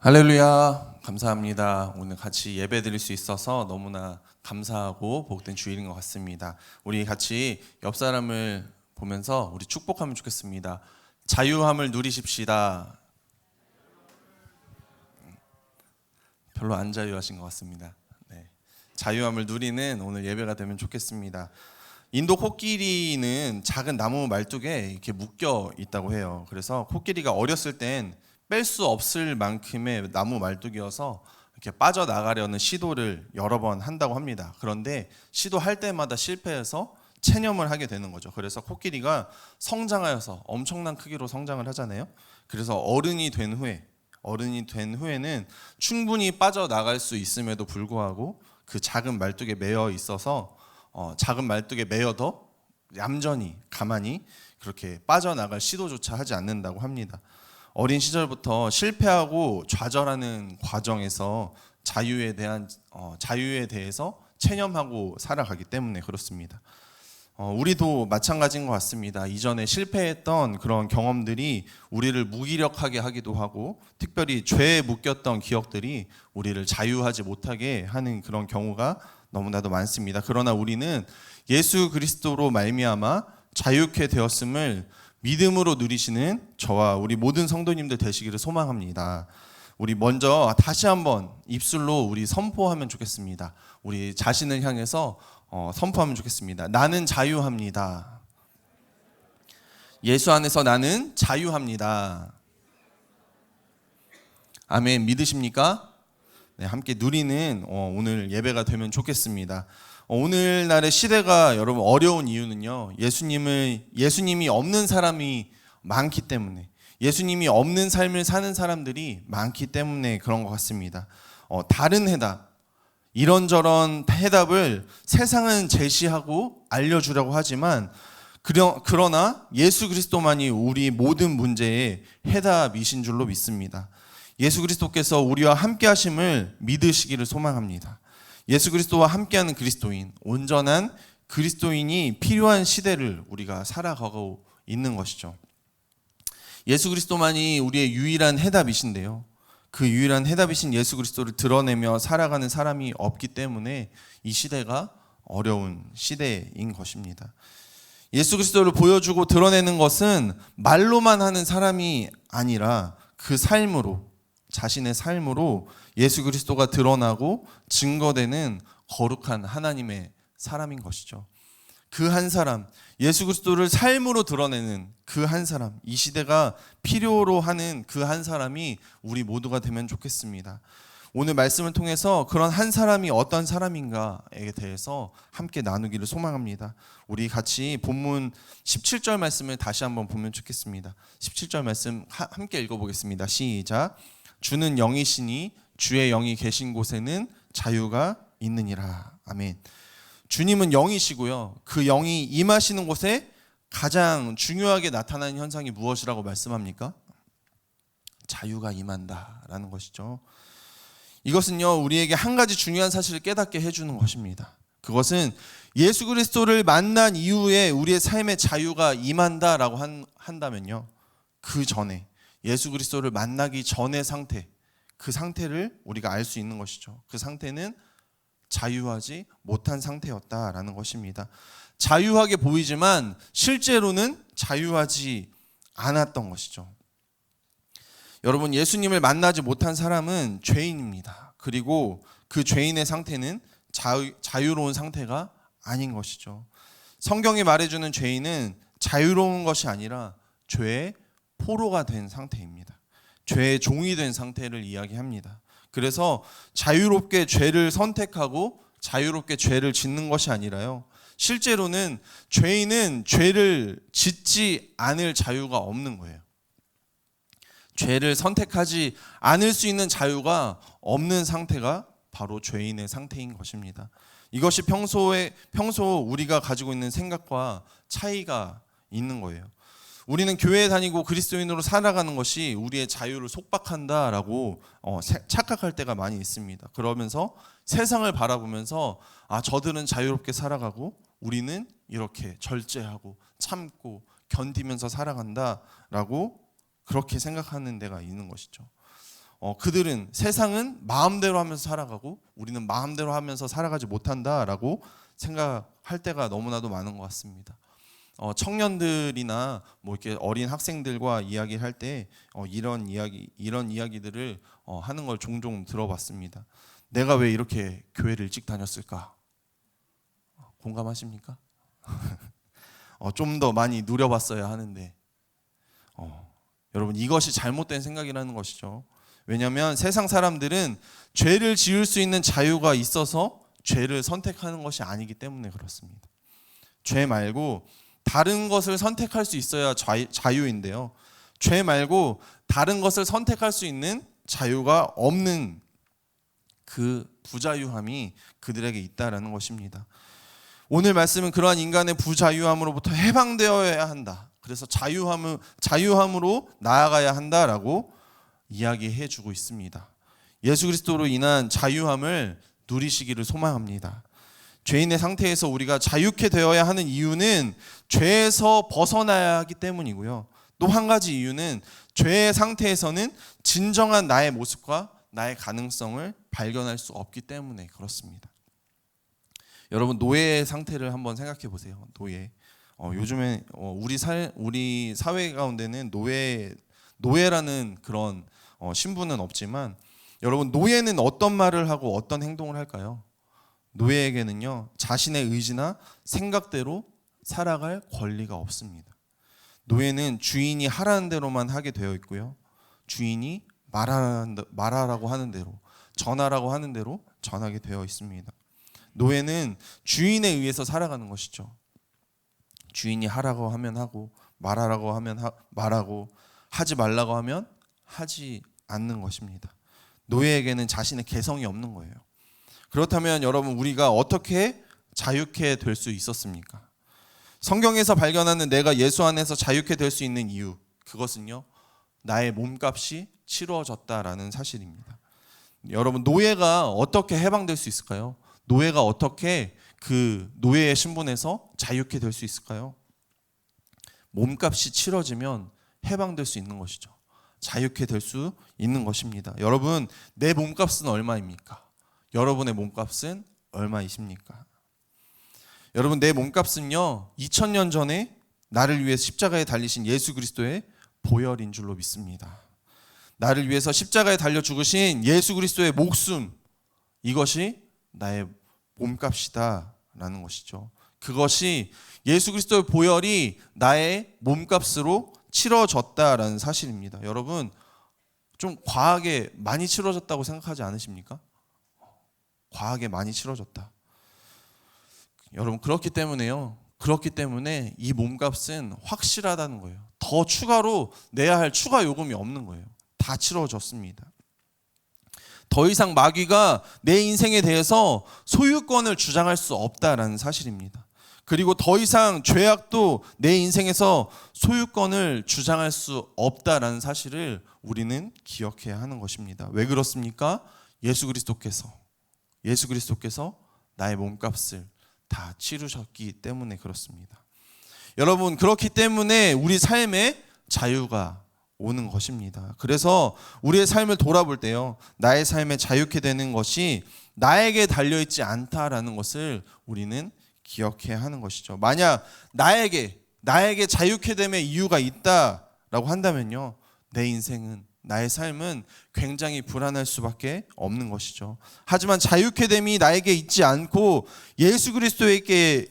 할렐루야, 감사합니다. 오늘 같이 예배 드릴 수 있어서 너무나 감사하고 복된 주일인 것 같습니다. 우리 같이 옆 사람을 보면서 우리 축복하면 좋겠습니다. 자유함을 누리십시다. 별로 안 자유하신 것 같습니다. 네. 자유함을 누리는 오늘 예배가 되면 좋겠습니다. 인도 코끼리는 작은 나무 말뚝에 이렇게 묶여 있다고 해요. 그래서 코끼리가 어렸을 땐 뺄 수 없을 만큼의 나무 말뚝이어서 이렇게 빠져나가려는 시도를 여러 번 한다고 합니다. 그런데 시도할 때마다 실패해서 체념을 하게 되는 거죠. 그래서 코끼리가 성장하여서 엄청난 크기로 성장을 하잖아요. 그래서 어른이 된 후에는 충분히 빠져나갈 수 있음에도 불구하고 그 작은 말뚝에 매여 있어서 작은 말뚝에 매여도 얌전히 가만히 그렇게 빠져나갈 시도조차 하지 않는다고 합니다. 어린 시절부터 실패하고 좌절하는 과정에서 자유에 대해서 체념하고 살아가기 때문에 그렇습니다. 우리도 마찬가지인 것 같습니다. 이전에 실패했던 그런 경험들이 우리를 무기력하게 하기도 하고, 특별히 죄에 묶였던 기억들이 우리를 자유하지 못하게 하는 그런 경우가 너무나도 많습니다. 그러나 우리는 예수 그리스도로 말미암아 자유케 되었음을 믿음으로 누리시는 저와 우리 모든 성도님들 되시기를 소망합니다. 우리 먼저 다시 한번 입술로 우리 선포하면 좋겠습니다. 우리 자신을 향해서 선포하면 좋겠습니다. 나는 자유합니다. 예수 안에서 나는 자유합니다. 아멘. 믿으십니까? 네, 함께 누리는 오늘 예배가 되면 좋겠습니다. 오늘날의 시대가 여러분 어려운 이유는요, 예수님이 없는 사람이 많기 때문에, 예수님이 없는 삶을 사는 사람들이 많기 때문에 그런 것 같습니다. 다른 해답, 이런저런 해답을 세상은 제시하고 알려주려고 하지만, 그러나 예수 그리스도만이 우리 모든 문제의 해답이신 줄로 믿습니다. 예수 그리스도께서 우리와 함께 하심을 믿으시기를 소망합니다. 예수 그리스도와 함께하는 그리스도인, 온전한 그리스도인이 필요한 시대를 우리가 살아가고 있는 것이죠. 예수 그리스도만이 우리의 유일한 해답이신데요, 그 유일한 해답이신 예수 그리스도를 드러내며 살아가는 사람이 없기 때문에 이 시대가 어려운 시대인 것입니다. 예수 그리스도를 보여주고 드러내는 것은 말로만 하는 사람이 아니라 그 삶으로, 자신의 삶으로 예수 그리스도가 드러나고 증거되는 거룩한 하나님의 사람인 것이죠. 그 한 사람, 예수 그리스도를 삶으로 드러내는 그 한 사람, 이 시대가 필요로 하는 그 한 사람이 우리 모두가 되면 좋겠습니다. 오늘 말씀을 통해서 그런 한 사람이 어떤 사람인가에 대해서 함께 나누기를 소망합니다. 우리 같이 본문 17절 말씀을 다시 한번 보면 좋겠습니다. 17절 말씀 함께 읽어보겠습니다. 시작. 주는 영이시니 주의 영이 계신 곳에는 자유가 있느니라. 아멘. 주님은 영이시고요, 그 영이 임하시는 곳에 가장 중요하게 나타나는 현상이 무엇이라고 말씀합니까? 자유가 임한다라는 것이죠. 이것은요, 우리에게 한 가지 중요한 사실을 깨닫게 해주는 것입니다. 그것은 예수 그리스도를 만난 이후에 우리의 삶에 자유가 임한다라고 한다면요, 그 전에, 예수 그리스도를 만나기 전의 상태, 그 상태를 우리가 알 수 있는 것이죠. 그 상태는 자유하지 못한 상태였다라는 것입니다. 자유하게 보이지만 실제로는 자유하지 않았던 것이죠. 여러분, 예수님을 만나지 못한 사람은 죄인입니다. 그리고 그 죄인의 상태는 자유로운 상태가 아닌 것이죠. 성경이 말해주는 죄인은 자유로운 것이 아니라 죄의 포로가 된 상태입니다. 죄의 종이 된 상태를 이야기합니다. 그래서 자유롭게 죄를 선택하고 자유롭게 죄를 짓는 것이 아니라요, 실제로는 죄인은 죄를 짓지 않을 자유가 없는 거예요. 죄를 선택하지 않을 수 있는 자유가 없는 상태가 바로 죄인의 상태인 것입니다. 이것이 평소 우리가 가지고 있는 생각과 차이가 있는 거예요. 우리는 교회에 다니고 그리스도인으로 살아가는 것이 우리의 자유를 속박한다라고 착각할 때가 많이 있습니다. 그러면서 세상을 바라보면서 저들은 자유롭게 살아가고 우리는 이렇게 절제하고 참고 견디면서 살아간다라고 그렇게 생각하는 데가 있는 것이죠. 그들은 세상은 마음대로 하면서 살아가고 우리는 마음대로 하면서 살아가지 못한다라고 생각할 때가 너무나도 많은 것 같습니다. 청년들이나 뭐 이렇게 어린 학생들과 이야기할 때 이런 이야기들을 하는 걸 종종 들어봤습니다. 내가 왜 이렇게 교회를 일찍 다녔을까? 공감하십니까? 좀 더 많이 누려봤어야 하는데 여러분 이것이 잘못된 생각이라는 것이죠. 왜냐하면 세상 사람들은 죄를 지을 수 있는 자유가 있어서 죄를 선택하는 것이 아니기 때문에 그렇습니다. 죄 말고 다른 것을 선택할 수 있어야 자유인데요. 죄 말고 다른 것을 선택할 수 있는 자유가 없는 그 부자유함이 그들에게 있다라는 것입니다. 오늘 말씀은 그러한 인간의 부자유함으로부터 해방되어야 한다. 그래서 자유함으로 나아가야 한다라고 이야기해 주고 있습니다. 예수 그리스도로 인한 자유함을 누리시기를 소망합니다. 죄인의 상태에서 우리가 자유케 되어야 하는 이유는 죄에서 벗어나야 하기 때문이고요. 또 한 가지 이유는 죄의 상태에서는 진정한 나의 모습과 나의 가능성을 발견할 수 없기 때문에 그렇습니다. 여러분 노예의 상태를 한번 생각해 보세요. 노예. 요즘에 우리 사회 가운데는 노예라는 그런 신분은 없지만 여러분 노예는 어떤 말을 하고 어떤 행동을 할까요? 노예에게는요 자신의 의지나 생각대로 살아갈 권리가 없습니다. 노예는 주인이 하라는 대로만 하게 되어 있고요. 주인이 말하라고 하는 대로, 전하라고 하는 대로 전하게 되어 있습니다. 노예는 주인에 의해서 살아가는 것이죠. 주인이 하라고 하면 하고 말하라고 하면 말하고 하지 말라고 하면 하지 않는 것입니다. 노예에게는 자신의 개성이 없는 거예요. 그렇다면 여러분 우리가 어떻게 자유케 될 수 있었습니까? 성경에서 발견하는 내가 예수 안에서 자유케 될 수 있는 이유, 그것은요 나의 몸값이 치루어졌다라는 사실입니다. 여러분 노예가 어떻게 해방될 수 있을까요? 노예가 어떻게 그 노예의 신분에서 자유케 될 수 있을까요? 몸값이 치러지면 해방될 수 있는 것이죠. 자유케 될 수 있는 것입니다. 여러분 내 몸값은 얼마입니까? 여러분의 몸값은 얼마이십니까? 여러분 내 몸값은요 2000년 전에 나를 위해서 십자가에 달리신 예수 그리스도의 보혈인 줄로 믿습니다. 나를 위해서 십자가에 달려 죽으신 예수 그리스도의 목숨, 이것이 나의 몸값이다라는 것이죠. 그것이 예수 그리스도의 보혈이 나의 몸값으로 치러졌다라는 사실입니다. 여러분 좀 과하게 많이 치러졌다고 생각하지 않으십니까? 과하게 많이 치러졌다. 여러분 그렇기 때문에 이 몸값은 확실하다는 거예요. 더 추가로 내야 할 추가 요금이 없는 거예요. 다 치러졌습니다. 더 이상 마귀가 내 인생에 대해서 소유권을 주장할 수 없다라는 사실입니다. 그리고 더 이상 죄악도 내 인생에서 소유권을 주장할 수 없다라는 사실을 우리는 기억해야 하는 것입니다. 왜 그렇습니까? 예수 그리스도께서 나의 몸값을 다 치르셨기 때문에 그렇습니다. 여러분 그렇기 때문에 우리 삶에 자유가 오는 것입니다. 그래서 우리의 삶을 돌아볼 때요, 나의 삶에 자유케 되는 것이 나에게 달려있지 않다라는 것을 우리는 기억해야 하는 것이죠. 만약 나에게 자유케 됨의 이유가 있다라고 한다면요, 내 인생은, 나의 삶은 굉장히 불안할 수밖에 없는 것이죠. 하지만 자유케 됨이 나에게 있지 않고 예수 그리스도에게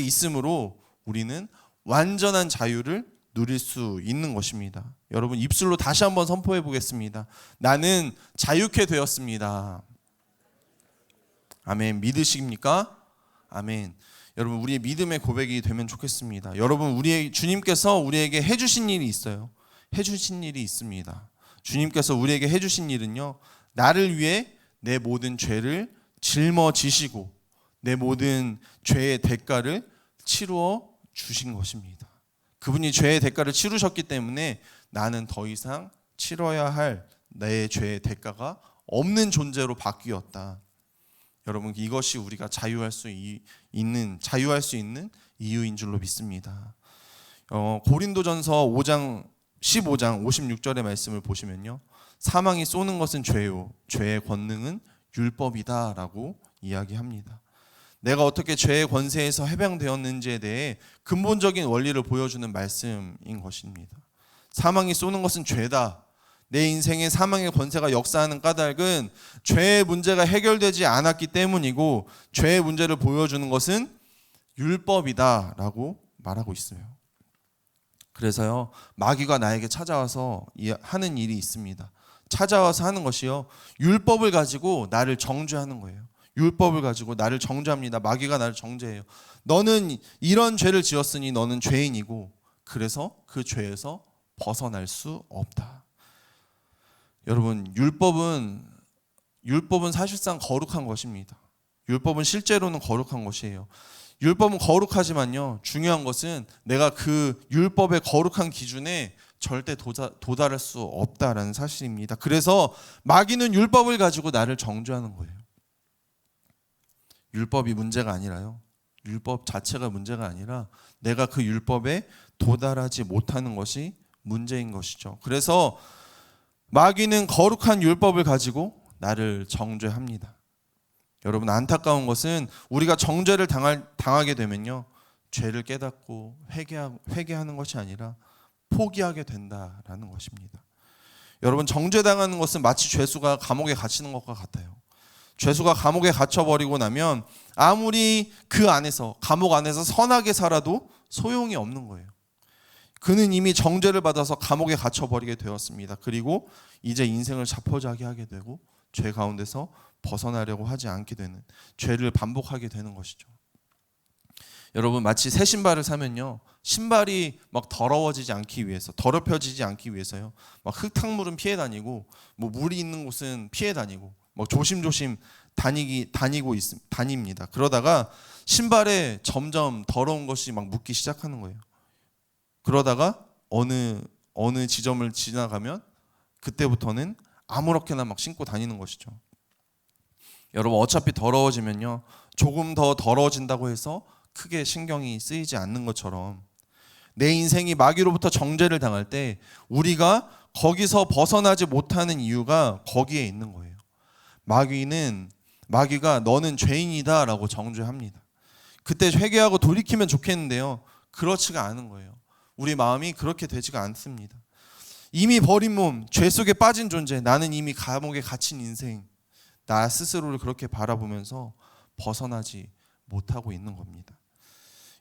있으므로 우리는 완전한 자유를 누릴 수 있는 것입니다. 여러분 입술로 다시 한번 선포해 보겠습니다. 나는 자유케 되었습니다. 아멘. 믿으십니까? 아멘. 여러분 우리의 믿음의 고백이 되면 좋겠습니다. 여러분 우리의 주님께서 우리에게 해주신 일이 있어요. 해주신 일이 있습니다. 주님께서 우리에게 해주신 일은요, 나를 위해 내 모든 죄를 짊어지시고 내 모든 죄의 대가를 치루어 주신 것입니다. 그분이 죄의 대가를 치르셨기 때문에 나는 더 이상 치러야 할 내 죄의 대가가 없는 존재로 바뀌었다. 여러분 이것이 우리가 자유할 수 있는 이유인 줄로 믿습니다. 고린도전서 5장 15장 56절의 말씀을 보시면요, 사망이 쏘는 것은 죄요, 죄의 권능은 율법이다라고 이야기합니다. 내가 어떻게 죄의 권세에서 해방되었는지에 대해 근본적인 원리를 보여주는 말씀인 것입니다. 사망이 쏘는 것은 죄다. 내 인생에 사망의 권세가 역사하는 까닭은 죄의 문제가 해결되지 않았기 때문이고, 죄의 문제를 보여주는 것은 율법이다라고 말하고 있어요. 그래서요, 마귀가 나에게 찾아와서 하는 일이 있습니다. 찾아와서 하는 것이요, 율법을 가지고 나를 정죄하는 거예요. 율법을 가지고 나를 정죄합니다. 마귀가 나를 정죄해요. 너는 이런 죄를 지었으니 너는 죄인이고, 그래서 그 죄에서 벗어날 수 없다. 여러분, 율법은 사실상 거룩한 것입니다. 율법은 실제로는 거룩한 것이에요. 율법은 거룩하지만요, 중요한 것은 내가 그 율법의 거룩한 기준에 절대 도달할 수 없다라는 사실입니다. 그래서 마귀는 율법을 가지고 나를 정죄하는 거예요. 율법이 문제가 아니라요, 율법 자체가 문제가 아니라 내가 그 율법에 도달하지 못하는 것이 문제인 것이죠. 그래서 마귀는 거룩한 율법을 가지고 나를 정죄합니다. 여러분, 안타까운 것은 우리가 정죄를 당하게 되면요, 죄를 깨닫고 회개하는 것이 아니라 포기하게 된다라는 것입니다. 여러분, 정죄당하는 것은 마치 죄수가 감옥에 갇히는 것과 같아요. 죄수가 감옥에 갇혀버리고 나면 아무리 그 안에서, 감옥 안에서 선하게 살아도 소용이 없는 거예요. 그는 이미 정죄를 받아서 감옥에 갇혀버리게 되었습니다. 그리고 이제 인생을 자포자기하게 되고 죄 가운데서 벗어나려고 하지 않게 되는, 죄를 반복하게 되는 것이죠. 여러분, 마치 새 신발을 사면요, 신발이 막 더러워지지 않기 위해서, 더럽혀지지 않기 위해서요, 막 흙탕물은 피해 다니고, 뭐 물이 있는 곳은 피해 다니고, 막 조심조심 다닙니다. 그러다가 신발에 점점 더러운 것이 막 묻기 시작하는 거예요. 그러다가 어느 지점을 지나가면 그때부터는 아무렇게나 막 신고 다니는 것이죠. 여러분, 어차피 더러워지면요, 조금 더 더러워진다고 해서 크게 신경이 쓰이지 않는 것처럼 내 인생이 마귀로부터 정죄를 당할 때 우리가 거기서 벗어나지 못하는 이유가 거기에 있는 거예요. 마귀가 너는 죄인이다라고 정죄합니다. 그때 회개하고 돌이키면 좋겠는데요, 그렇지가 않은 거예요. 우리 마음이 그렇게 되지가 않습니다. 이미 버린 몸, 죄 속에 빠진 존재, 나는 이미 감옥에 갇힌 인생, 나 스스로를 그렇게 바라보면서 벗어나지 못하고 있는 겁니다.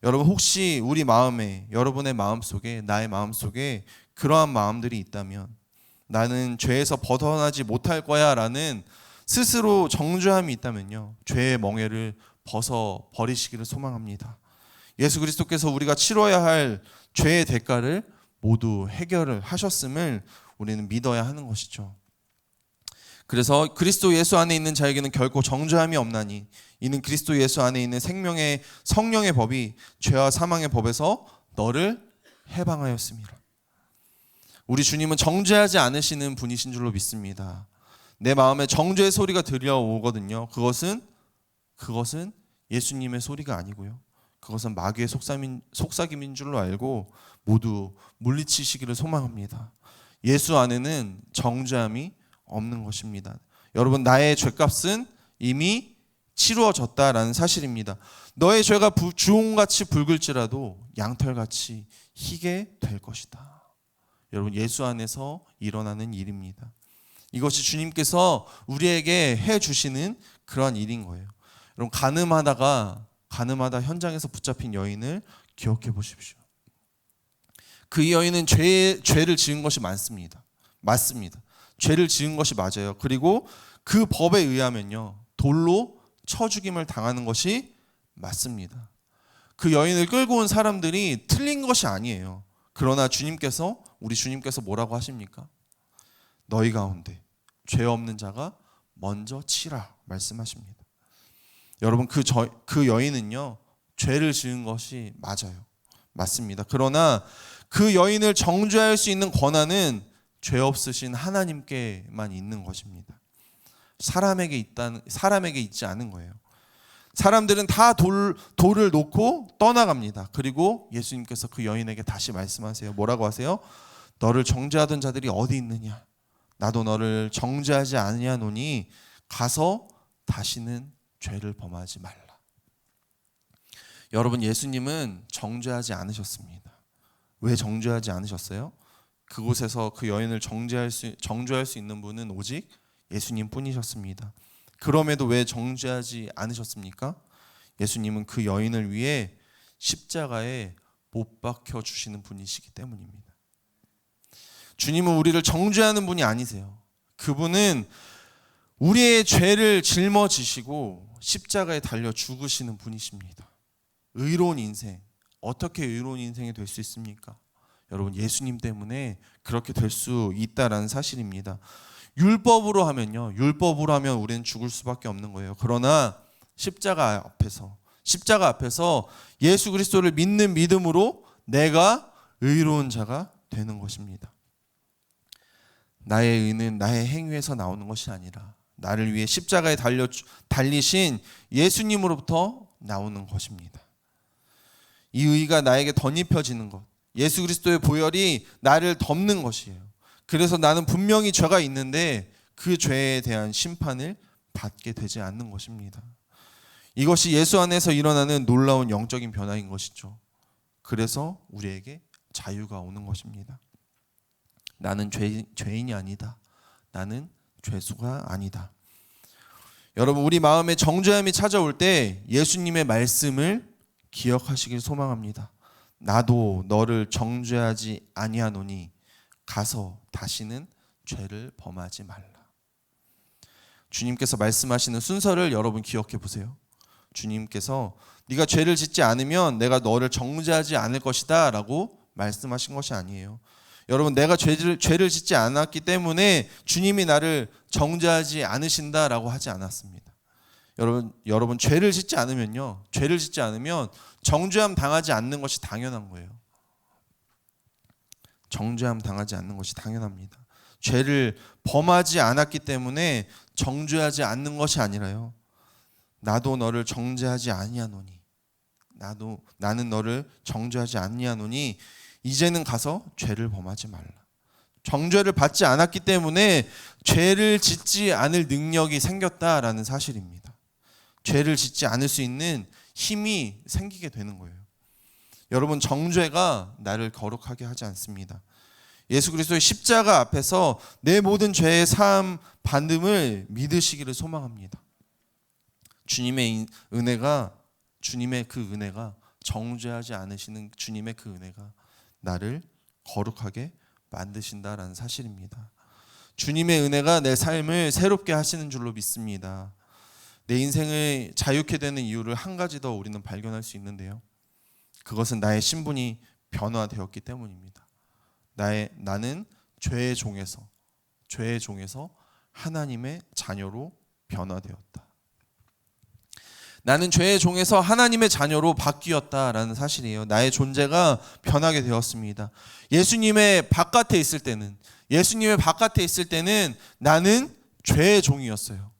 여러분, 혹시 우리 마음에, 여러분의 마음속에, 나의 마음속에 그러한 마음들이 있다면, 나는 죄에서 벗어나지 못할 거야 라는 스스로 정죄함이 있다면요, 죄의 멍에를 벗어버리시기를 소망합니다. 예수 그리스도께서 우리가 치러야 할 죄의 대가를 모두 해결을 하셨음을 우리는 믿어야 하는 것이죠. 그래서 그리스도 예수 안에 있는 자에게는 결코 정죄함이 없나니 이는 그리스도 예수 안에 있는 생명의 성령의 법이 죄와 사망의 법에서 너를 해방하였습니다. 우리 주님은 정죄하지 않으시는 분이신 줄로 믿습니다. 내 마음에 정죄의 소리가 들려오거든요. 그것은 예수님의 소리가 아니고요, 그것은 마귀의 속삭임인 줄로 알고 모두 물리치시기를 소망합니다. 예수 안에는 정죄함이 없는 것입니다. 여러분, 나의 죄값은 이미 치루어졌다라는 사실입니다. 너의 죄가 주홍같이 붉을지라도 양털같이 희게 될 것이다. 여러분, 예수 안에서 일어나는 일입니다. 이것이 주님께서 우리에게 해주시는 그러한 일인 거예요. 여러분, 가늠하다 현장에서 붙잡힌 여인을 기억해 보십시오. 그 여인은 죄를 지은 것이 맞습니다. 죄를 지은 것이 맞아요. 그리고 그 법에 의하면요, 돌로 쳐 죽임을 당하는 것이 맞습니다. 그 여인을 끌고 온 사람들이 틀린 것이 아니에요. 그러나 우리 주님께서 뭐라고 하십니까? 너희 가운데 죄 없는 자가 먼저 치라 말씀하십니다. 여러분, 그 여인은요, 죄를 지은 것이 맞습니다. 그러나 그 여인을 정죄할 수 있는 권한은 죄 없으신 하나님께만 있는 것입니다. 사람에게 있지 않은 거예요. 사람들은 다 돌을 놓고 떠나갑니다. 그리고 예수님께서 그 여인에게 다시 말씀하세요. 뭐라고 하세요? 너를 정죄하던 자들이 어디 있느냐? 나도 너를 정죄하지 아니하노니 가서 다시는 죄를 범하지 말라. 여러분, 예수님은 정죄하지 않으셨습니다. 왜 정죄하지 않으셨어요? 그곳에서 그 여인을 정죄할 수 있는 분은 오직 예수님 뿐이셨습니다. 그럼에도 왜 정죄하지 않으셨습니까? 예수님은 그 여인을 위해 십자가에 못 박혀 주시는 분이시기 때문입니다. 주님은 우리를 정죄하는 분이 아니세요. 그분은 우리의 죄를 짊어지시고 십자가에 달려 죽으시는 분이십니다. 의로운 인생, 어떻게 의로운 인생이 될 수 있습니까? 여러분, 예수님 때문에 그렇게 될 수 있다라는 사실입니다. 율법으로 하면 우리는 죽을 수밖에 없는 거예요. 그러나 십자가 앞에서 예수 그리스도를 믿는 믿음으로 내가 의로운 자가 되는 것입니다. 나의 의는 나의 행위에서 나오는 것이 아니라 나를 위해 십자가에 달리신 예수님으로부터 나오는 것입니다. 이 의가 나에게 덧입혀지는 것, 예수 그리스도의 보혈이 나를 덮는 것이에요. 그래서 나는 분명히 죄가 있는데 그 죄에 대한 심판을 받게 되지 않는 것입니다. 이것이 예수 안에서 일어나는 놀라운 영적인 변화인 것이죠. 그래서 우리에게 자유가 오는 것입니다. 나는 죄인이 아니다. 나는 죄수가 아니다. 여러분, 우리 마음에 정죄함이 찾아올 때 예수님의 말씀을 기억하시길 소망합니다. 나도 너를 정죄하지 아니하노니 가서 다시는 죄를 범하지 말라. 주님께서 말씀하시는 순서를 여러분 기억해 보세요. 주님께서 네가 죄를 짓지 않으면 내가 너를 정죄하지 않을 것이다 라고 말씀하신 것이 아니에요. 여러분, 내가 죄를 짓지 않았기 때문에 주님이 나를 정죄하지 않으신다라고 하지 않았습니다. 여러분 죄를 짓지 않으면 정죄함 당하지 않는 것이 당연한 거예요. 정죄함 당하지 않는 것이 당연합니다. 죄를 범하지 않았기 때문에 정죄하지 않는 것이 아니라요. 나도 너를 정죄하지 아니하노니, 나는 너를 정죄하지 아니하노니 이제는 가서 죄를 범하지 말라. 정죄를 받지 않았기 때문에 죄를 짓지 않을 능력이 생겼다라는 사실입니다. 죄를 짓지 않을 수 있는 힘이 생기게 되는 거예요. 여러분, 정죄가 나를 거룩하게 하지 않습니다. 예수 그리스도의 십자가 앞에서 내 모든 죄의 사함 받음을 믿으시기를 소망합니다. 주님의 그 은혜가 정죄하지 않으시는 주님의 그 은혜가 나를 거룩하게 만드신다라는 사실입니다. 주님의 은혜가 내 삶을 새롭게 하시는 줄로 믿습니다. 내 인생을 자유케 되는 이유를 한 가지 더 우리는 발견할 수 있는데요. 그것은 나의 신분이 변화되었기 때문입니다. 나는 죄의 종에서 하나님의 자녀로 변화되었다. 나는 죄의 종에서 하나님의 자녀로 바뀌었다라는 사실이에요. 나의 존재가 변하게 되었습니다. 예수님의 바깥에 있을 때는 나는 죄의 종이었어요.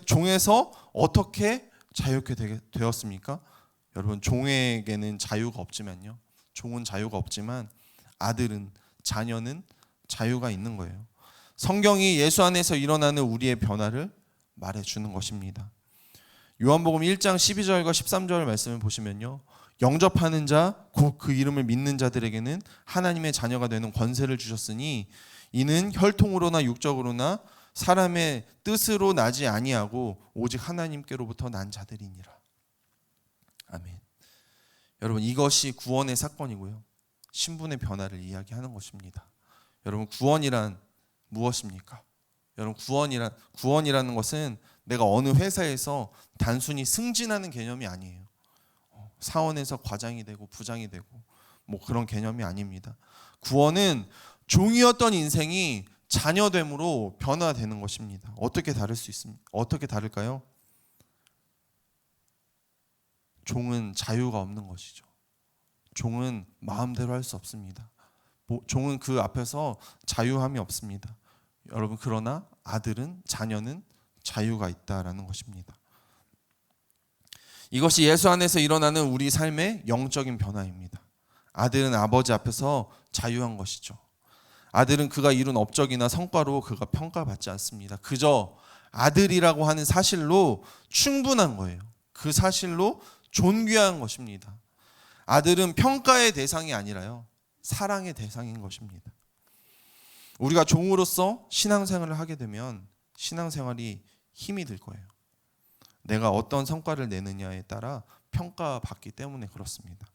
종에서 어떻게 자유케 되었습니까? 여러분, 종에게는 자유가 없지만요. 종은 자유가 없지만 자녀는 자유가 있는 거예요. 성경이 예수 안에서 일어나는 우리의 변화를 말해주는 것입니다. 요한복음 1장 12절과 13절 말씀을 보시면요. 영접하는 자, 곧 그 이름을 믿는 자들에게는 하나님의 자녀가 되는 권세를 주셨으니 이는 혈통으로나 육적으로나 사람의 뜻으로 나지 아니하고 오직 하나님께로부터 난 자들이니라. 아멘. 여러분, 이것이 구원의 사건이고요. 신분의 변화를 이야기하는 것입니다. 여러분, 구원이란 무엇입니까? 여러분, 구원이라는 것은 내가 어느 회사에서 단순히 승진하는 개념이 아니에요. 사원에서 과장이 되고 부장이 되고 그런 개념이 아닙니다. 구원은 종이었던 인생이 자녀됨으로 변화되는 것입니다. 어떻게 다를까요? 종은 자유가 없는 것이죠. 종은 마음대로 할 수 없습니다. 종은 그 앞에서 자유함이 없습니다. 여러분, 그러나 자녀는 자유가 있다라는 것입니다. 이것이 예수 안에서 일어나는 우리 삶의 영적인 변화입니다. 아들은 아버지 앞에서 자유한 것이죠. 아들은 그가 이룬 업적이나 성과로 그가 평가받지 않습니다. 그저 아들이라고 하는 사실로 충분한 거예요. 그 사실로 존귀한 것입니다. 아들은 평가의 대상이 아니라요, 사랑의 대상인 것입니다. 우리가 종으로서 신앙생활을 하게 되면 신앙생활이 힘이 들 거예요. 내가 어떤 성과를 내느냐에 따라 평가받기 때문에 그렇습니다.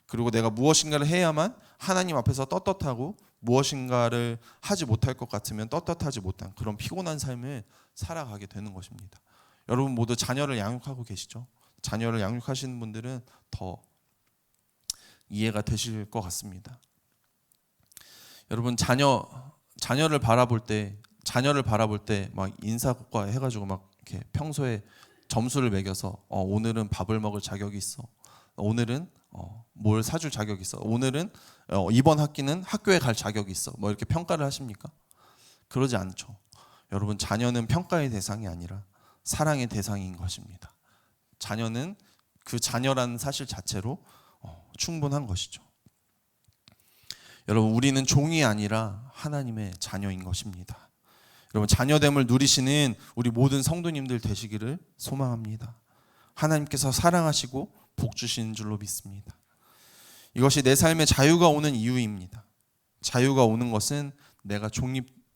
그리고 내가 무엇인가를 해야만 하나님 앞에서 떳떳하고 무엇인가를 하지 못할 것 같으면 떳떳하지 못한 그런 피곤한 삶을 살아가게 되는 것입니다. 여러분 모두 자녀를 양육하고 계시죠? 자녀를 양육하시는 분들은 더 이해가 되실 것 같습니다. 여러분 자녀를 바라볼 때 막 인사고과 해가지고 막 이렇게 평소에 점수를 매겨서 오늘은 밥을 먹을 자격이 있어. 오늘은 뭘 사줄 자격이 있어. 오늘은 이번 학기는 학교에 갈 자격이 있어. 뭐 이렇게 평가를 하십니까? 그러지 않죠. 여러분 자녀는 평가의 대상이 아니라 사랑의 대상인 것입니다. 자녀는 그 자녀라는 사실 자체로 충분한 것이죠. 여러분 우리는 종이 아니라 하나님의 자녀인 것입니다. 여러분 자녀됨을 누리시는 우리 모든 성도님들 되시기를 소망합니다. 하나님께서 사랑하시고 복 주시는 줄로 믿습니다. 이것이 내 삶에 자유가 오는 이유입니다. 자유가 오는 것은 내가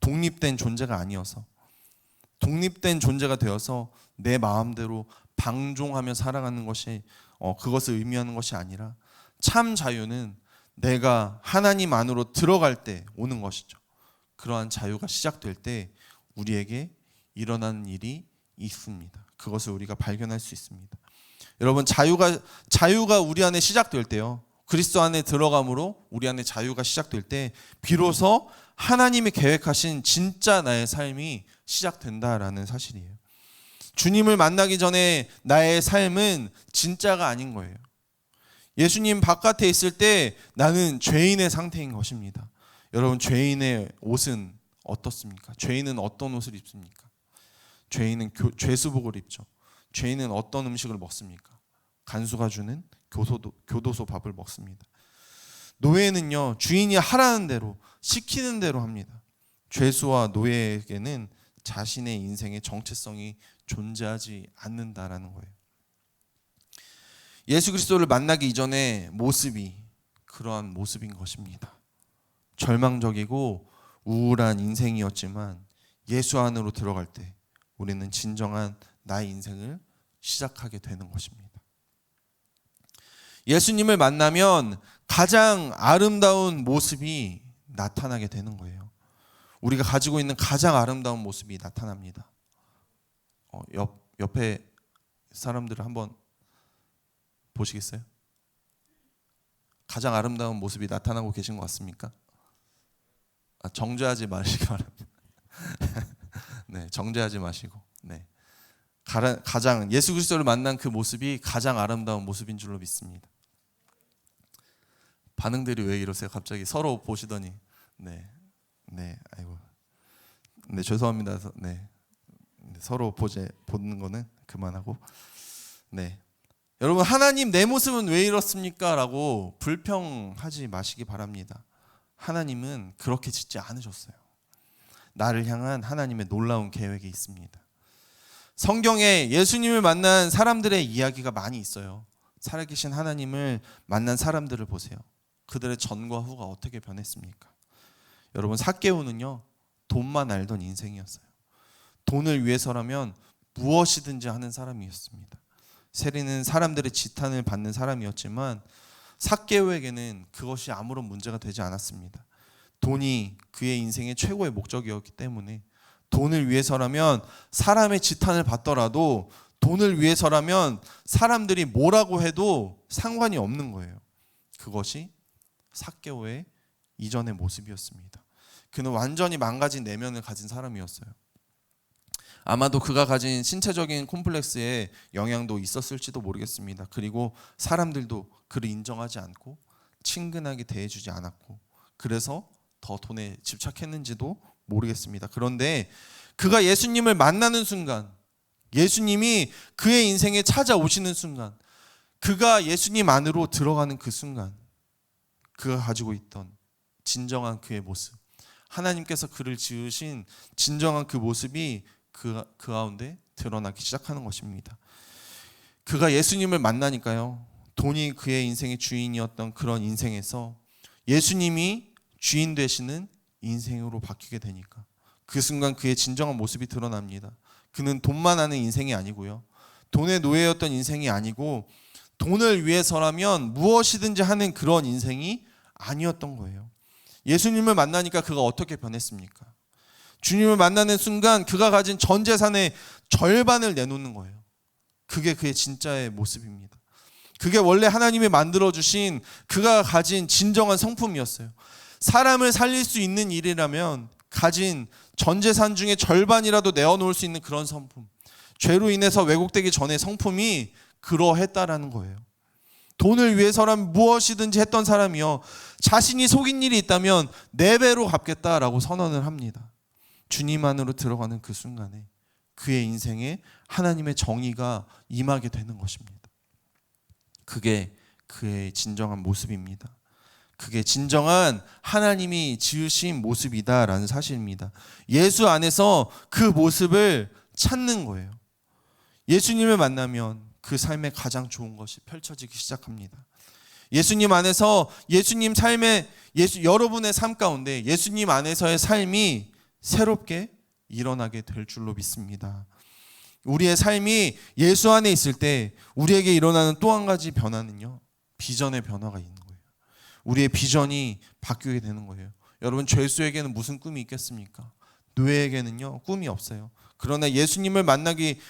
독립된 존재가 아니어서, 독립된 존재가 되어서 내 마음대로 방종하며 살아가는 것이 그것을 의미하는 것이 아니라 참 자유는 내가 하나님 안으로 들어갈 때 오는 것이죠. 그러한 자유가 시작될 때 우리에게 일어나는 일이 있습니다. 그것을 우리가 발견할 수 있습니다. 여러분 자유가 우리 안에 시작될 때요, 그리스도 안에 들어감으로 우리 안에 자유가 시작될 때 비로소 하나님이 계획하신 진짜 나의 삶이 시작된다라는 사실이에요. 주님을 만나기 전에 나의 삶은 진짜가 아닌 거예요. 예수님 바깥에 있을 때 나는 죄인의 상태인 것입니다. 여러분 죄인의 옷은 어떻습니까? 죄인은 어떤 옷을 입습니까? 죄인은 죄수복을 입죠. 죄인은 어떤 음식을 먹습니까? 간수가 주는 교도소 밥을 먹습니다. 노예는요, 주인이 하라는 대로 시키는 대로 합니다. 죄수와 노예에게는 자신의 인생의 정체성이 존재하지 않는다라는 거예요. 예수 그리스도를 만나기 이전의 모습이 그러한 모습인 것입니다. 절망적이고 우울한 인생이었지만 예수 안으로 들어갈 때 우리는 진정한 나의 인생을 시작하게 되는 것입니다. 예수님을 만나면 가장 아름다운 모습이 나타나게 되는 거예요. 우리가 가지고 있는 가장 아름다운 모습이 나타납니다. 옆에 사람들을 한번 보시겠어요? 가장 아름다운 모습이 나타나고 계신 것 같습니까? 정죄하지 마시기 바랍니다. 네, 정죄하지 마시고, 네, 가장 예수 그리스도를 만난 그 모습이 가장 아름다운 모습인 줄로 믿습니다. 반응들이 왜 이러세요? 갑자기 서로 보시더니, 네, 아이고, 네, 죄송합니다. 네, 서로 보는 거는 그만하고, 네. 여러분 하나님 내 모습은 왜 이렇습니까? 라고 불평하지 마시기 바랍니다. 하나님은 그렇게 짓지 않으셨어요. 나를 향한 하나님의 놀라운 계획이 있습니다. 성경에 예수님을 만난 사람들의 이야기가 많이 있어요. 살아계신 하나님을 만난 사람들을 보세요. 그들의 전과 후가 어떻게 변했습니까? 여러분 삭개오는요, 돈만 알던 인생이었어요. 돈을 위해서라면 무엇이든지 하는 사람이었습니다. 세리는 사람들의 지탄을 받는 사람이었지만 삭개오에게는 그것이 아무런 문제가 되지 않았습니다. 돈이 그의 인생의 최고의 목적이었기 때문에 돈을 위해서라면 사람의 지탄을 받더라도 돈을 위해서라면 사람들이 뭐라고 해도 상관이 없는 거예요. 그것이 삭개오의 이전의 모습이었습니다. 그는 완전히 망가진 내면을 가진 사람이었어요. 아마도 그가 가진 신체적인 콤플렉스에 영향도 있었을지도 모르겠습니다. 그리고 사람들도 그를 인정하지 않고 친근하게 대해주지 않았고 그래서 더 돈에 집착했는지도 모르겠습니다. 그런데 그가 예수님을 만나는 순간, 예수님이 그의 인생에 찾아오시는 순간, 그가 예수님 안으로 들어가는 그 순간, 그가 가지고 있던 진정한 그의 모습, 하나님께서 그를 지으신 진정한 그 모습이 그 가운데 드러나기 시작하는 것입니다. 그가 예수님을 만나니까요, 돈이 그의 인생의 주인이었던 그런 인생에서 예수님이 주인 되시는 인생으로 바뀌게 되니까 그 순간 그의 진정한 모습이 드러납니다. 그는 돈만 하는 인생이 아니고요, 돈의 노예였던 인생이 아니고 돈을 위해서라면 무엇이든지 하는 그런 인생이 아니었던 거예요. 예수님을 만나니까 그가 어떻게 변했습니까? 주님을 만나는 순간 그가 가진 전 재산의 절반을 내놓는 거예요. 그게 그의 진짜의 모습입니다. 그게 원래 하나님이 만들어주신 그가 가진 진정한 성품이었어요. 사람을 살릴 수 있는 일이라면 가진 전 재산 중에 절반이라도 내어놓을 수 있는 그런 성품, 죄로 인해서 왜곡되기 전에 성품이 그러했다라는 거예요. 돈을 위해서라면 무엇이든지 했던 사람이요, 자신이 속인 일이 있다면 4배로 갚겠다라고 선언을 합니다. 주님 안으로 들어가는 그 순간에 그의 인생에 하나님의 정의가 임하게 되는 것입니다. 그게 그의 진정한 모습입니다. 그게 진정한 하나님이 지으신 모습이다라는 사실입니다. 예수 안에서 그 모습을 찾는 거예요. 예수님을 만나면 그 삶에 가장 좋은 것이 펼쳐지기 시작합니다. 예수님 안에서 여러분의 삶 가운데 예수님 안에서의 삶이 새롭게 일어나게 될 줄로 믿습니다. 우리의 삶이 예수 안에 있을 때 우리에게 일어나는 또 한 가지 변화는요, 비전의 변화가 있는 거예요. 우리의 비전이 바뀌게 되는 거예요. 여러분, 죄수에게는 무슨 꿈이 있겠습니까? 노예에게는요, 꿈이 없어요. 그러나 예수님을 만나게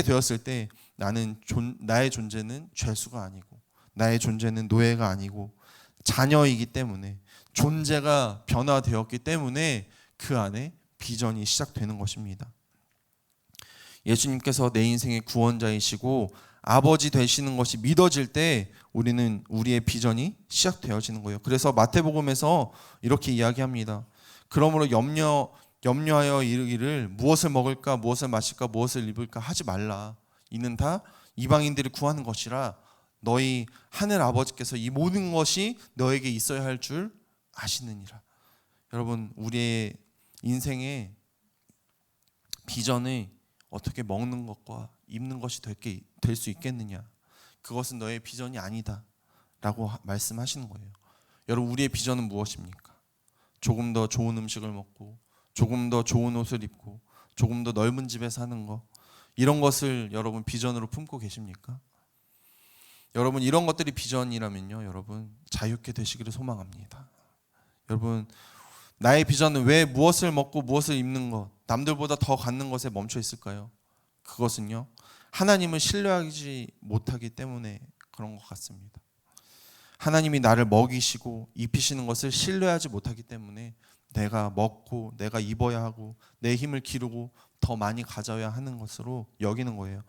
되었을 때 나의 존재는 죄수가 아니고 나의 존재는 노예가 아니고 자녀이기 때문에, 존재가 변화되었기 때문에 그 안에 비전이 시작되는 것입니다. 예수님께서 내 인생의 구원자이시고 아버지 되시는 것이 믿어질 때 우리의 비전이 시작되어지는 거예요. 그래서 마태복음에서 이렇게 이야기합니다. 그러므로 염려하여 이르기를 무엇을 먹을까, 무엇을 마실까, 무엇을 입을까 하지 말라. 이는 다 이방인들이 구하는 것이라 너희 하늘 아버지께서 이 모든 것이 너에게 있어야 할 줄 아시느니라. 여러분, 우리의 인생의 비전을 어떻게 먹는 것과 입는 것이 될 수 있겠느냐? 그것은 너의 비전이 아니다 라고 말씀하시는 거예요. 여러분, 우리의 비전은 무엇입니까? 조금 더 좋은 음식을 먹고, 조금 더 좋은 옷을 입고, 조금 더 넓은 집에 사는 것, 이런 것을 여러분 비전으로 품고 계십니까? 여러분, 이런 것들이 비전이라면요, 여러분 자유케 되시기를 소망합니다. 여러분, 나의 비전은 왜 무엇을 먹고 무엇을 입는 것, 남들보다 더 갖는 것에 멈춰 있을까요? 그것은요, 하나님을 신뢰하지 못하기 때문에 그런 것 같습니다. 하나님이 나를 먹이시고 입히시는 것을 신뢰하지 못하기 때문에 내가 먹고 내가 입어야 하고 내 힘을 기르고 더 많이 가져야 하는 것으로 여기는 거예요.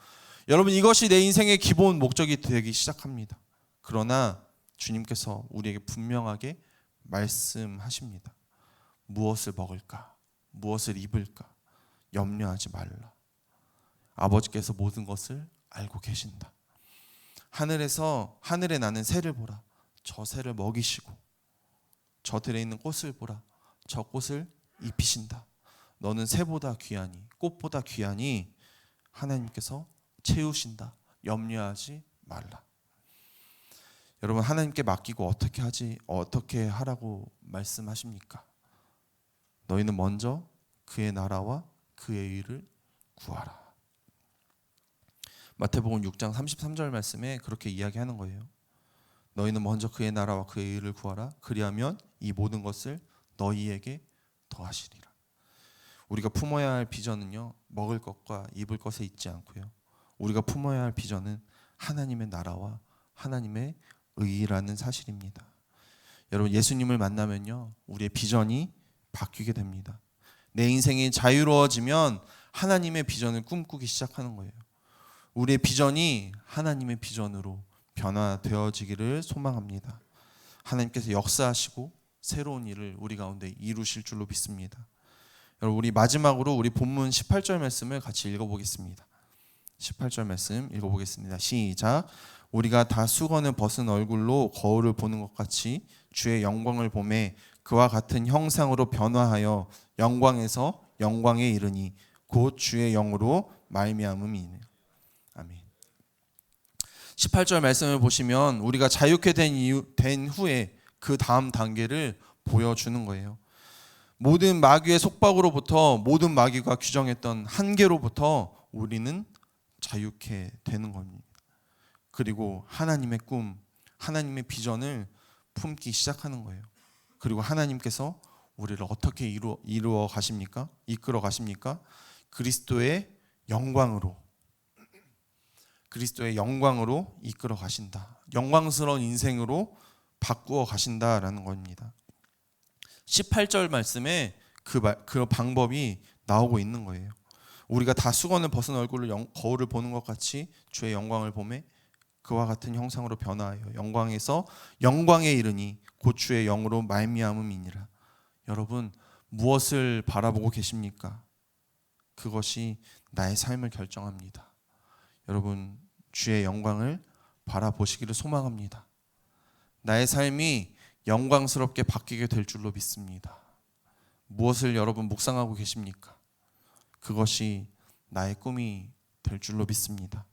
여러분, 이것이 내 인생의 기본 목적이 되기 시작합니다. 그러나 주님께서 우리에게 분명하게 말씀하십니다. 무엇을 먹을까? 무엇을 입을까? 염려하지 말라. 아버지께서 모든 것을 알고 계신다. 하늘에 나는 새를 보라. 저 새를 먹이시고 저 들에 있는 꽃을 보라. 저 꽃을 입히신다. 너는 새보다 귀하니, 꽃보다 귀하니 하나님께서 채우신다. 염려하지 말라. 여러분, 하나님께 맡기고 어떻게 하라고 말씀하십니까? 너희는 먼저 그의 나라와 그의 의를 구하라. 마태복음 6장 33절 말씀에 그렇게 이야기하는 거예요. 너희는 먼저 그의 나라와 그의 의를 구하라. 그리하면 이 모든 것을 너희에게 더하시리라. 우리가 품어야 할 비전은요, 먹을 것과 입을 것에 있지 않고요, 우리가 품어야 할 비전은 하나님의 나라와 하나님의 의라는 사실입니다. 여러분, 예수님을 만나면요, 우리의 비전이 바뀌게 됩니다. 내 인생이 자유로워지면 하나님의 비전을 꿈꾸기 시작하는 거예요. 우리의 비전이 하나님의 비전으로 변화되어지기를 소망합니다. 하나님께서 역사하시고 새로운 일을 우리 가운데 이루실 줄로 믿습니다. 여러분, 우리 마지막으로 우리 본문 18절 말씀을 같이 읽어보겠습니다. 18절 말씀 읽어보겠습니다. 시작. 우리가 다 수건을 벗은 얼굴로 거울을 보는 것 같이 주의 영광을 보매 그와 같은 형상으로 변화하여 영광에서 영광에 이르니 곧 주의 영으로 말미암음이니라. 아멘. 18절 말씀을 보시면 우리가 자유케 된 후에 그 다음 단계를 보여주는 거예요. 모든 마귀의 속박으로부터, 모든 마귀가 규정했던 한계로부터 우리는 자유케 되는 겁니다. 그리고 하나님의 꿈, 하나님의 비전을 품기 시작하는 거예요. 그리고 하나님께서 우리를 어떻게 이루어 가십니까? 이끌어 가십니까? 그리스도의 영광으로 이끌어 가신다. 영광스러운 인생으로 바꾸어 가신다라는 겁니다. 18절 말씀에 그 방법이 나오고 있는 거예요. 우리가 다 수건을 벗은 얼굴로 거울을 보는 것 같이 주의 영광을 보매 그와 같은 형상으로 변화하여 영광에서 영광에 이르니 곧 주의 영으로 말미암음이니라. 여러분, 무엇을 바라보고 계십니까? 그것이 나의 삶을 결정합니다. 여러분, 주의 영광을 바라보시기를 소망합니다. 나의 삶이 영광스럽게 바뀌게 될 줄로 믿습니다. 무엇을 여러분 묵상하고 계십니까? 그것이 나의 꿈이 될 줄로 믿습니다.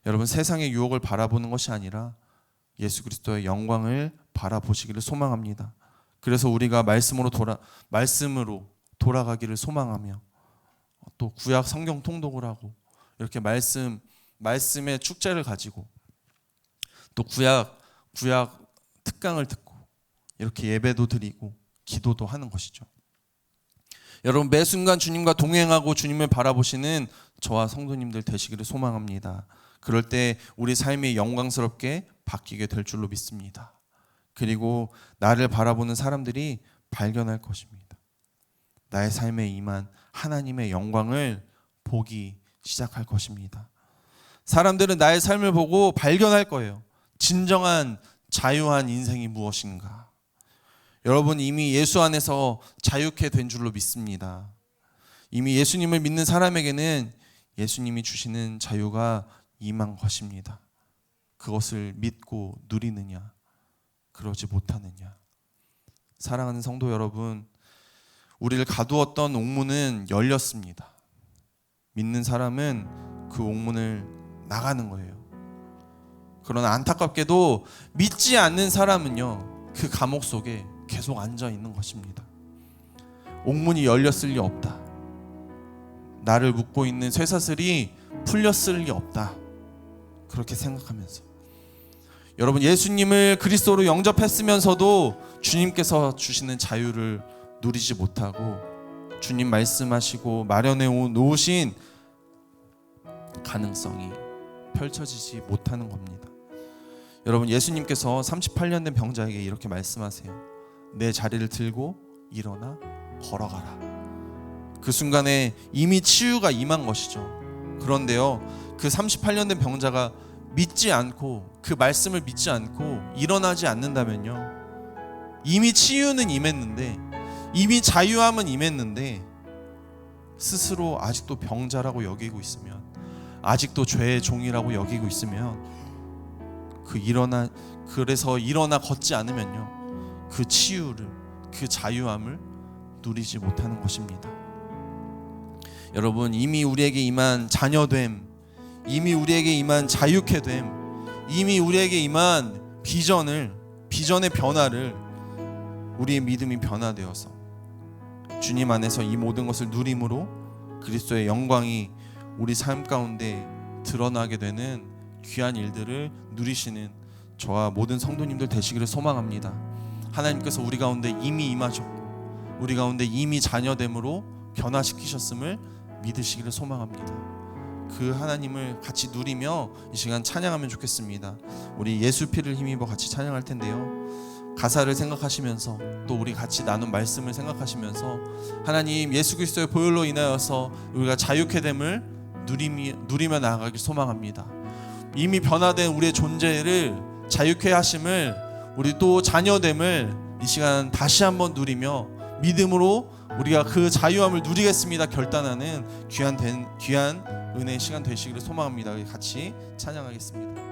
여러분, 세상의 유혹을 바라보는 것이 아니라 예수 그리스도의 영광을 바라보시기를 소망합니다. 그래서 우리가 말씀으로 돌아가기를 소망하며 또 구약 성경 통독을 하고 이렇게 말씀의 축제를 가지고 또 구약 특강을 듣고 이렇게 예배도 드리고 기도도 하는 것이죠. 여러분, 매 순간 주님과 동행하고 주님을 바라보시는 저와 성도님들 되시기를 소망합니다. 그럴 때 우리 삶이 영광스럽게 바뀌게 될 줄로 믿습니다. 그리고 나를 바라보는 사람들이 발견할 것입니다. 나의 삶에 임한 하나님의 영광을 보기 시작할 것입니다. 사람들은 나의 삶을 보고 발견할 거예요. 진정한 자유한 인생이 무엇인가. 여러분, 이미 예수 안에서 자유케 된 줄로 믿습니다. 이미 예수님을 믿는 사람에게는 예수님이 주시는 자유가 임한 것입니다. 그것을 믿고 누리느냐, 그러지 못하느냐. 사랑하는 성도 여러분, 우리를 가두었던 옥문은 열렸습니다. 믿는 사람은 그 옥문을 나가는 거예요. 그러나 안타깝게도 믿지 않는 사람은요, 그 감옥 속에 계속 앉아 있는 것입니다. 옥문이 열렸을 리 없다. 나를 묶고 있는 쇠사슬이 풀렸을 리 없다. 그렇게 생각하면서 여러분, 예수님을 그리스도로 영접했으면서도 주님께서 주시는 자유를 누리지 못하고 주님 말씀하시고 마련해 놓으신 가능성이 펼쳐지지 못하는 겁니다. 여러분, 예수님께서 38년 된 병자에게 이렇게 말씀하세요. 내 자리를 들고 일어나 걸어가라. 그 순간에 이미 치유가 임한 것이죠. 그런데요, 그 38년 된 병자가 믿지 않고 그 말씀을 믿지 않고 일어나지 않는다면요, 이미 치유는 임했는데, 이미 자유함은 임했는데 스스로 아직도 병자라고 여기고 있으면, 아직도 죄의 종이라고 여기고 있으면 그래서 일어나 걷지 않으면요, 그 치유를, 그 자유함을 누리지 못하는 것입니다. 여러분, 이미 우리에게 임한 자녀됨, 이미 우리에게 임한 자유케 됨, 이미 우리에게 임한 비전의 변화를 우리의 믿음이 변화되어서 주님 안에서 이 모든 것을 누림으로 그리스도의 영광이 우리 삶 가운데 드러나게 되는 귀한 일들을 누리시는 저와 모든 성도님들 되시기를 소망합니다. 하나님께서 우리 가운데 이미 임하셨고 우리 가운데 이미 자녀됨으로 변화시키셨음을 믿으시기를 소망합니다. 그 하나님을 같이 누리며 이 시간 찬양하면 좋겠습니다. 우리 예수 피를 힘입어 같이 찬양할 텐데요, 가사를 생각하시면서 또 우리 같이 나눈 말씀을 생각하시면서 하나님, 예수 그리스도의 보혈로 인하여서 우리가 자유케 됨을 누리며 나아가길 소망합니다. 이미 변화된 우리의 존재를 자유케 하심을, 우리 또 자녀됨을 이 시간 다시 한번 누리며 믿음으로 우리가 그 자유함을 누리겠습니다 결단하는 귀한 은혜의 시간 되시기를 소망합니다. 같이 찬양하겠습니다.